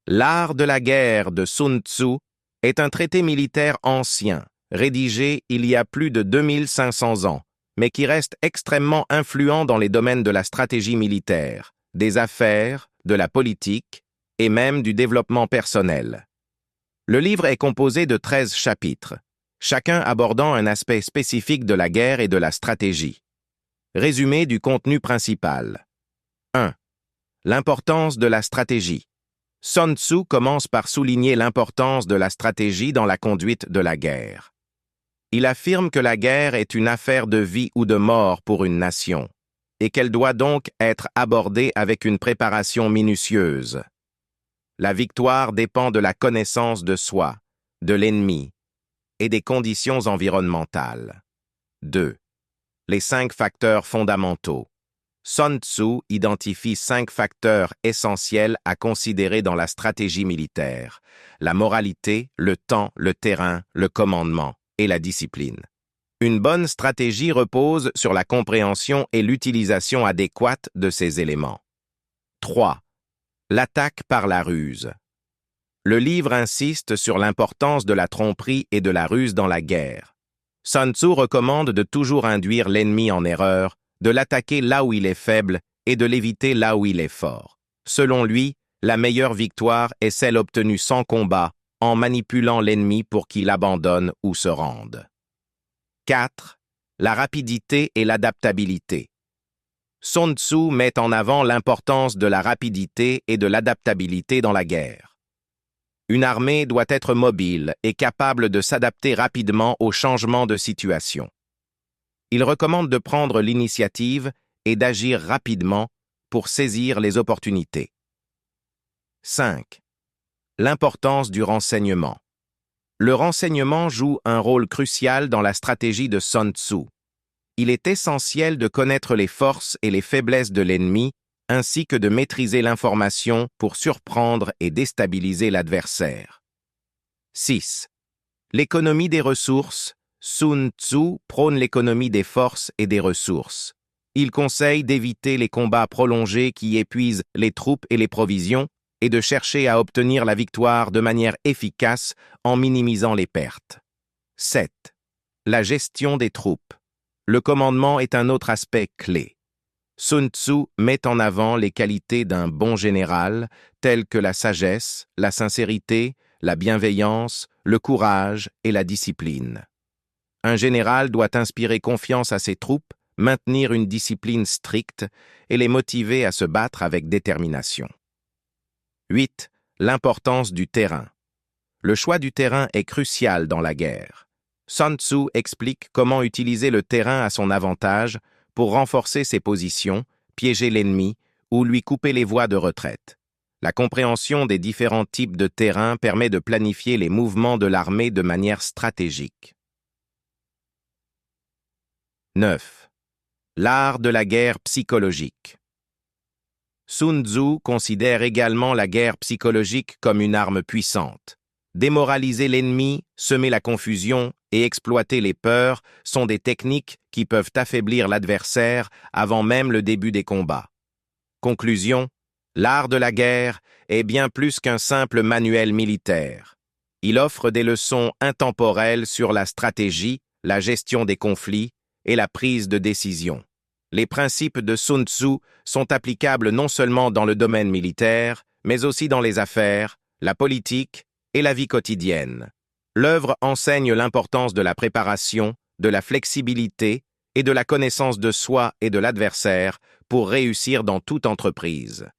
L'art de la guerre de Sun Tzu est un traité militaire ancien, rédigé il y a plus de 2500 ans, mais qui reste extrêmement influent dans les domaines de la stratégie militaire, des affaires, de la politique et même du développement personnel. Le livre est composé de 13 chapitres, chacun abordant un aspect spécifique de la guerre et de la stratégie. Résumé du contenu principal. 1. L'importance de la stratégie. Sun Tzu commence par souligner l'importance de la stratégie dans la conduite de la guerre. Il affirme que la guerre est une affaire de vie ou de mort pour une nation, et qu'elle doit donc être abordée avec une préparation minutieuse. La victoire dépend de la connaissance de soi, de l'ennemi et des conditions environnementales. 2. Les 5 facteurs fondamentaux. Sun Tzu identifie 5 facteurs essentiels à considérer dans la stratégie militaire: la moralité, le temps, le terrain, le commandement et la discipline. Une bonne stratégie repose sur la compréhension et l'utilisation adéquate de ces éléments. 3. L'attaque par la ruse. Le livre insiste sur l'importance de la tromperie et de la ruse dans la guerre. Sun Tzu recommande de toujours induire l'ennemi en erreur, de l'attaquer là où il est faible et de l'éviter là où il est fort. Selon lui, la meilleure victoire est celle obtenue sans combat, en manipulant l'ennemi pour qu'il abandonne ou se rende. 4. La rapidité et l'adaptabilité. Sun Tzu met en avant l'importance de la rapidité et de l'adaptabilité dans la guerre. Une armée doit être mobile et capable de s'adapter rapidement aux changements de situation. Il recommande de prendre l'initiative et d'agir rapidement pour saisir les opportunités. 5. L'importance du renseignement. Le renseignement joue un rôle crucial dans la stratégie de Sun Tzu. Il est essentiel de connaître les forces et les faiblesses de l'ennemi, ainsi que de maîtriser l'information pour surprendre et déstabiliser l'adversaire. 6. L'économie des ressources. Sun Tzu prône l'économie des forces et des ressources. Il conseille d'éviter les combats prolongés qui épuisent les troupes et les provisions et de chercher à obtenir la victoire de manière efficace en minimisant les pertes. 7. La gestion des troupes. Le commandement est un autre aspect clé. Sun Tzu met en avant les qualités d'un bon général, telles que la sagesse, la sincérité, la bienveillance, le courage et la discipline. Un général doit inspirer confiance à ses troupes, maintenir une discipline stricte et les motiver à se battre avec détermination. 8. L'importance du terrain. Le choix du terrain est crucial dans la guerre. Sun Tzu explique comment utiliser le terrain à son avantage pour renforcer ses positions, piéger l'ennemi ou lui couper les voies de retraite. La compréhension des différents types de terrain permet de planifier les mouvements de l'armée de manière stratégique. 9. L'art de la guerre psychologique. Sun Tzu considère également la guerre psychologique comme une arme puissante. Démoraliser l'ennemi, semer la confusion et exploiter les peurs sont des techniques qui peuvent affaiblir l'adversaire avant même le début des combats. Conclusion: l'art de la guerre est bien plus qu'un simple manuel militaire. Il offre des leçons intemporelles sur la stratégie, la gestion des conflits et la prise de décision. Les principes de Sun Tzu sont applicables non seulement dans le domaine militaire, mais aussi dans les affaires, la politique et la vie quotidienne. L'œuvre enseigne l'importance de la préparation, de la flexibilité et de la connaissance de soi et de l'adversaire pour réussir dans toute entreprise.